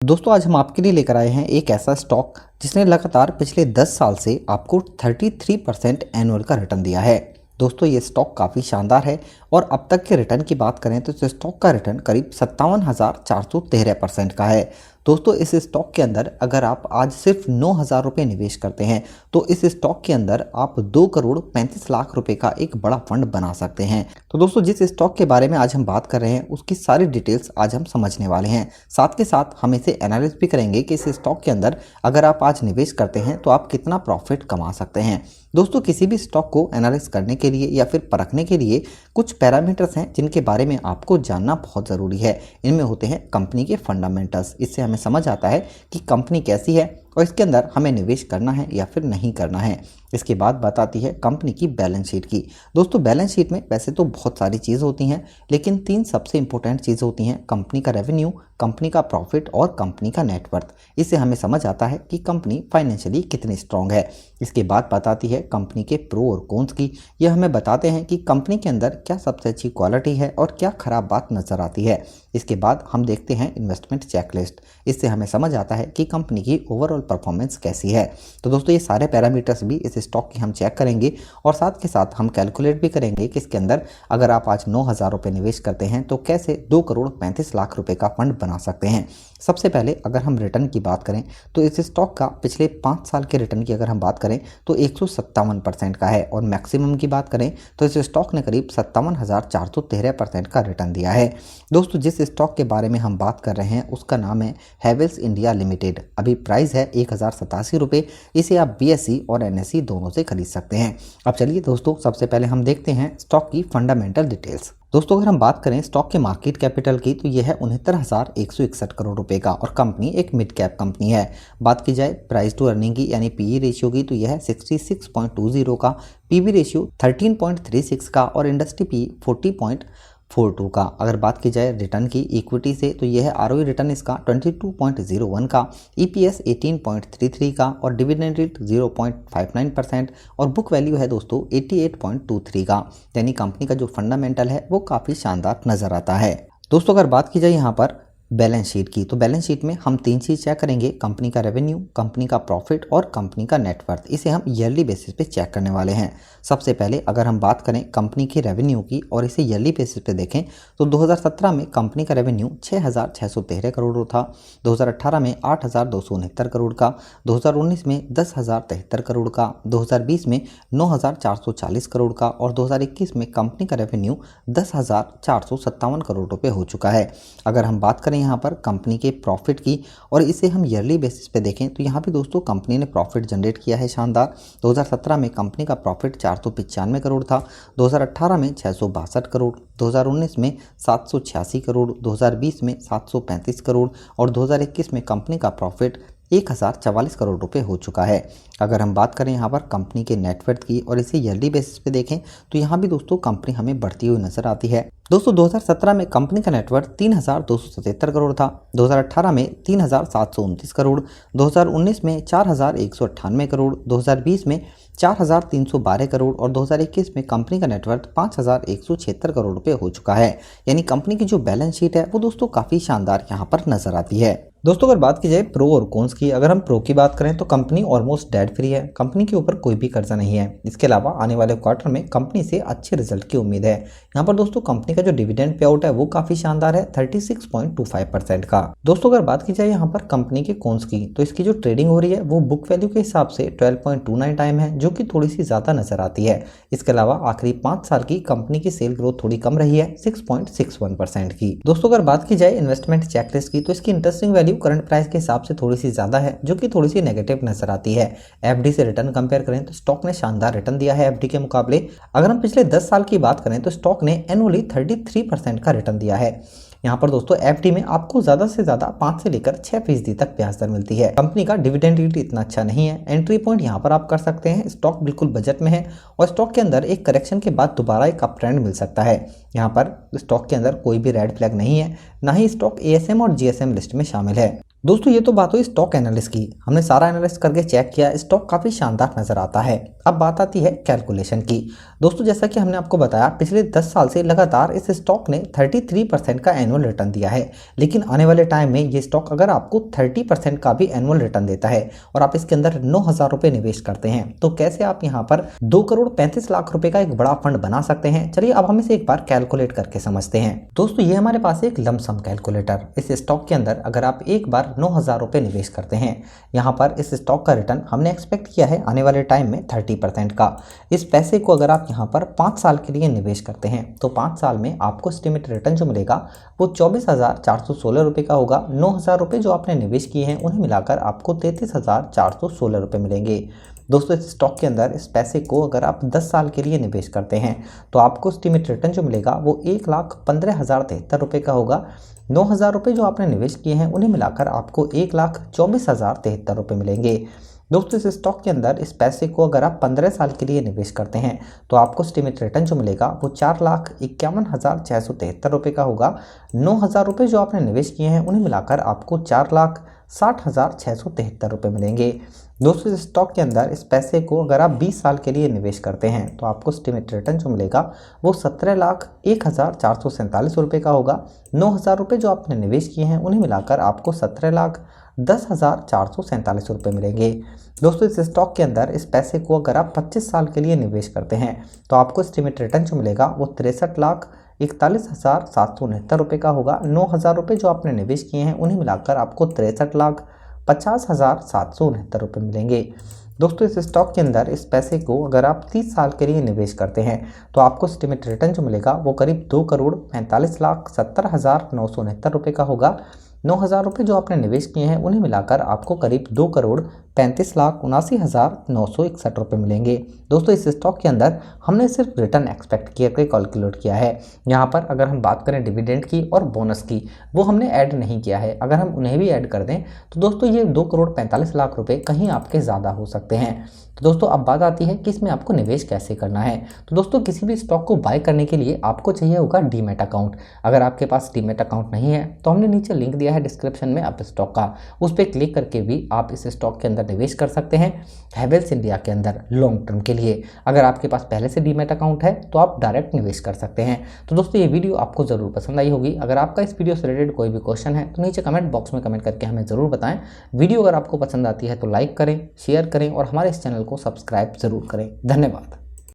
दोस्तों आज हम आपके लिए लेकर आए हैं एक ऐसा स्टॉक जिसने लगातार पिछले 10 साल से आपको 33% एनुअल का रिटर्न दिया है। दोस्तों ये स्टॉक काफ़ी शानदार है और अब तक के रिटर्न की बात करें तो इस स्टॉक का रिटर्न करीब 57,413% का है। दोस्तों इस स्टॉक के अंदर अगर आप आज सिर्फ 9,000 रुपये निवेश करते हैं तो इस स्टॉक के अंदर आप 2,35,00,000 रुपए का एक बड़ा फंड बना सकते हैं। तो दोस्तों जिस स्टॉक के बारे में आज हम बात कर रहे हैं उसकी सारी डिटेल्स आज हम समझने वाले हैं। साथ के साथ हम इसे एनालिसिस भी करेंगे कि इस स्टॉक के अंदर अगर आप आज निवेश करते हैं तो आप कितना प्रॉफिट कमा सकते हैं। दोस्तों किसी भी स्टॉक को एनालिसिस करने के लिए या फिर परखने के लिए कुछ पैरामीटर्स हैं जिनके बारे में आपको जानना बहुत ज़रूरी है। इनमें होते हैं कंपनी के फंडामेंटल्स। इससे हमें समझ आता है कि कंपनी कैसी है और इसके अंदर हमें निवेश करना है या फिर नहीं करना है। इसके बाद बात आती है कंपनी की बैलेंस शीट की। दोस्तों बैलेंस शीट में वैसे तो बहुत सारी चीज़ होती हैं लेकिन 3 सबसे इंपॉर्टेंट चीज़ होती हैं, कंपनी का रेवेन्यू, कंपनी का प्रॉफिट और कंपनी का नेटवर्थ। इससे हमें समझ आता है कि कंपनी फाइनेंशियली कितनी स्ट्रांग है। इसके बाद बात आती है कंपनी के प्रो और कॉन्स की। यह हमें बताते हैं कि कंपनी के अंदर क्या सबसे अच्छी क्वालिटी है और क्या खराब बात नज़र आती है। इसके बाद हम देखते हैं इन्वेस्टमेंट चेकलिस्ट। इससे हमें समझ आता है कि कंपनी की ओवरऑल परफॉर्मेंस कैसी है। तो दोस्तों ये सारे पैरामीटर्स भी इस स्टॉक की हम चेक करेंगे और साथ के साथ हम कैलकुलेट भी करेंगे कि इसके अंदर अगर आप आज 9,000 रुपये निवेश करते हैं तो कैसे 2,35,00,000 रुपए का फंड बना सकते हैं। सबसे पहले अगर हम रिटर्न की बात करें तो इस स्टॉक का पिछले 5 साल के रिटर्न की अगर हम बात करें तो 157% का है और मैक्सिमम की बात करें तो इस स्टॉक ने करीब 57,413% का रिटर्न दिया है। दोस्तों जिस स्टॉक के बारे में हम बात कर रहे हैं उसका नाम है हैवेल्स इंडिया लिमिटेड। अभी प्राइस है 1,087 रुपये। इसे आप BSE और NSE दोनों से खरीद सकते हैं। अब चलिए दोस्तों सबसे पहले हम देखते हैं स्टॉक की फंडामेंटल डिटेल्स। दोस्तों अगर हम बात करें स्टॉक के मार्केट कैपिटल की तो यह है 69,161 करोड़ रुपए का और कंपनी एक मिड कैप कंपनी है। बात की जाए प्राइस टू अर्निंग की यानी PE रेशियो की तो यह है 66.20 का, PB रेशियो 13.36 का और इंडस्ट्री PE 40.42 का। अगर बात की जाए रिटर्न की इक्विटी से तो यह है ROE रिटर्न इसका 22.01 का, EPS 18.33 का और डिविडेंड रेट 0.59% और बुक वैल्यू है दोस्तों 88.23 का। यानी कंपनी का जो फंडामेंटल है वो काफ़ी शानदार नज़र आता है। दोस्तों अगर बात की जाए यहाँ पर बैलेंस शीट की तो बैलेंस शीट में हम 3 चीज़ चेक करेंगे, कंपनी का रेवेन्यू, कंपनी का प्रॉफिट और कंपनी का नेटवर्थ। इसे हम ईयरली बेसिस पे चेक करने वाले हैं। सबसे पहले अगर हम बात करें कंपनी के रेवेन्यू की और इसे ईयरली बेसिस पे देखें तो 2017 में कंपनी का रेवेन्यू 6,613 करोड़ था, 2018 में 8,269 करोड़ का, 2019 में 10,073 करोड़ का, 2020 में 9,440 करोड़ का और 2021 में कंपनी का रेवेन्यू 10,457 करोड़ रुपये हो चुका है। अगर हम बात करें यहाँ पर कंपनी के प्रॉफिट की और इसे हम ईयरली बेसिस पे देखें तो यहाँ पे दोस्तों कंपनी ने प्रॉफिट जनरेट किया है शानदार। 2017 में कंपनी का प्रॉफिट 495 करोड़ था, 2018 में 662 करोड़, 2019 में 786 करोड़, 2020 में 735 करोड़ और 2021 में कंपनी का प्रॉफिट 1,044 करोड़ रुपए हो चुका है। अगर हम बात करें यहाँ पर कंपनी के नेटवर्थ की और इसे ईयरली बेसिस पे देखें तो यहाँ भी दोस्तों कंपनी हमें बढ़ती हुई नजर आती है। दोस्तों 2017 में कंपनी का नेटवर्थ 3,277 करोड़ था, 2018 में 3,729 करोड़, 2019 में 4,198 करोड़, 2020 में 4,312 करोड़ और 2021 में कंपनी का नेटवर्थ 5,176 करोड़ रुपए हो चुका है। यानी कंपनी की जो बैलेंस शीट है वो दोस्तों काफ़ी शानदार यहाँ पर नजर आती है। दोस्तों अगर बात की जाए प्रो और कॉन्स की, अगर हम प्रो की बात करें तो कंपनी ऑलमोस्ट डेट फ्री है, कंपनी के ऊपर कोई भी कर्जा नहीं है। इसके अलावा आने वाले क्वार्टर में कंपनी से अच्छे रिजल्ट की उम्मीद है। यहाँ पर दोस्तों कंपनी का जो डिविडेंड पे आउट है वो काफी शानदार है 36.25% का। दोस्तों अगर बात की जाए यहाँ पर कंपनी के कॉन्स की तो इसकी जो ट्रेडिंग हो रही है वो बुक वैल्यू के हिसाब से 12.29 टाइम है जो कि थोड़ी सी ज्यादा नजर आती है। इसके अलावा आखिरी 5 साल की कंपनी की सेल ग्रोथ थोड़ी कम रही है 6.61% की। दोस्तों अगर बात की जाए इन्वेस्टमेंट चेकलिस्ट की तो इसकी इंटरेस्टिंग वैल्यू करंट प्राइस के हिसाब से थोड़ी सी ज्यादा है जो कि थोड़ी सी नेगेटिव नजर आती है। FD से रिटर्न कंपेयर करें तो स्टॉक ने शानदार रिटर्न दिया है FD के मुकाबले। अगर हम पिछले 10 साल की बात करें तो स्टॉक ने एनुअली 33% का रिटर्न दिया है। यहाँ पर दोस्तों FD में आपको ज्यादा से ज्यादा 5 से लेकर 6% तक ब्याज दर मिलती है। कंपनी का डिविडेंड यील्ड इतना अच्छा नहीं है। एंट्री पॉइंट यहाँ पर आप कर सकते हैं, स्टॉक बिल्कुल बजट में है और स्टॉक के अंदर एक करेक्शन के बाद दोबारा एक अप ट्रेंड मिल सकता है। यहाँ पर स्टॉक के अंदर कोई भी रेड फ्लैग नहीं है, ना ही स्टॉक ASM और GSM लिस्ट में शामिल है। दोस्तों ये तो बात हुई स्टॉक एनालिस्ट की, हमने सारा एनालिस्ट करके चेक किया, स्टॉक काफी शानदार नजर आता है। अब बात आती है कैलकुलेशन की। दोस्तों जैसा कि हमने आपको बताया, पिछले 10 साल से लगातार इस स्टॉक ने 33% का एनुअल रिटर्न दिया है। लेकिन आने वाले टाइम में ये स्टॉक अगर आपको 30% का भी एनुअल रिटर्न देता है और आप इसके अंदर 9,000 रुपये निवेश करते हैं, तो कैसे आप यहाँ पर 2,35,00,000 रुपए का एक बड़ा फंड बना सकते हैं। चलिए अब हम इसे एक बार कैलकुलेट करके समझते हैं। दोस्तों ये हमारे पास एक लमसम कैलकुलेटर, इस स्टॉक के अंदर अगर आप एक बार 9,000 रुपये निवेश करते हैं, यहाँ पर इस स्टॉक का रिटर्न हमने एक्सपेक्ट किया है आने वाले टाइम में 30% का। इस पैसे को अगर आप यहाँ पर 5 साल के लिए निवेश करते हैं तो 5 साल में आपको एस्टिमेटेड रिटर्न जो मिलेगा वो 24,416 रुपये का होगा। 9,000 रुपये जो आपने निवेश किए हैं उन्हें मिलाकर आपको 33,416 रुपये मिलेंगे। दोस्तों इस स्टॉक के अंदर इस पैसे को अगर आप 10 साल के लिए निवेश करते हैं तो आपको एस्टिमेटेड रिटर्न जो मिलेगा वो 1,15,073 रुपये का होगा। 9,000 रुपये जो आपने निवेश किए हैं उन्हें मिलाकर आपको 1,24,073 रुपये मिलेंगे। दोस्तों इस स्टॉक के अंदर इस पैसे को अगर आप 15 साल के लिए निवेश करते हैं तो आपको एस्टिमेटेड रिटर्न जो मिलेगा वो 4,51,673 रुपये का होगा। 9,000 रुपये जो आपने निवेश किए हैं उन्हें मिलाकर आपको 4,60,673 रुपये मिलेंगे। दोस्तों इस स्टॉक के अंदर इस पैसे को अगर आप 20 साल के लिए निवेश करते हैं तो आपको एस्टिमेटेड रिटर्न जो मिलेगा वो 17,01,447 रुपये का होगा। 9,000 रुपये जो आपने निवेश किए हैं उन्हें मिलाकर आपको 17,10,447 रुपये मिलेंगे। दोस्तों इस स्टॉक के अंदर इस पैसे को अगर आप 25 साल के लिए निवेश करते हैं तो आपको एस्टिमेटेड रिटर्न जो मिलेगा वो 63,41,769 रुपये का होगा। 9,000 रुपये जो आपने निवेश किए हैं उन्हें मिलाकर आपको 63,50,769 रुपये मिलेंगे। दोस्तों इस स्टॉक के अंदर इस पैसे को अगर आप 30 साल के लिए निवेश करते हैं तो आपको एस्टिमेटेड रिटर्न जो मिलेगा वो करीब 2,45,70,969 रुपये का होगा। 9,000 रुपये जो आपने निवेश किए हैं उन्हें मिलाकर आपको करीब 2,35,79,961 रुपये मिलेंगे। दोस्तों इस स्टॉक के अंदर हमने सिर्फ रिटर्न एक्सपेक्ट करके कैलकुलेट किया है। यहाँ पर अगर हम बात करें डिविडेंड की और बोनस की, वो हमने ऐड नहीं किया है। अगर हम उन्हें भी ऐड कर दें तो दोस्तों ये 2,45,00,000 रुपये कहीं आपके ज़्यादा हो सकते हैं। तो दोस्तों अब बात आती है कि इसमें आपको निवेश कैसे करना है। तो दोस्तों किसी भी स्टॉक को बाय करने के लिए आपको चाहिए होगा डीमैट अकाउंट। अगर आपके पास डीमैट अकाउंट नहीं है तो हमने नीचे लिंक दिया है डिस्क्रिप्शन में अप स्टॉक का, उस पर क्लिक करके भी आप इस स्टॉक के अंदर निवेश कर सकते हैं हैवेल्स इंडिया के अंदर लॉन्ग टर्म के लिए। अगर आपके पास पहले से डीमैट अकाउंट है तो आप डायरेक्ट निवेश कर सकते हैं। तो दोस्तों ये वीडियो आपको ज़रूर पसंद आई होगी। अगर आपका इस वीडियो से रिलेटेड कोई भी क्वेश्चन है तो नीचे कमेंट बॉक्स में कमेंट करके हमें ज़रूर बताएं। वीडियो अगर आपको पसंद आती है तो लाइक करें, शेयर करें और हमारे इस चैनल को सब्सक्राइब ज़रूर करें। धन्यवाद।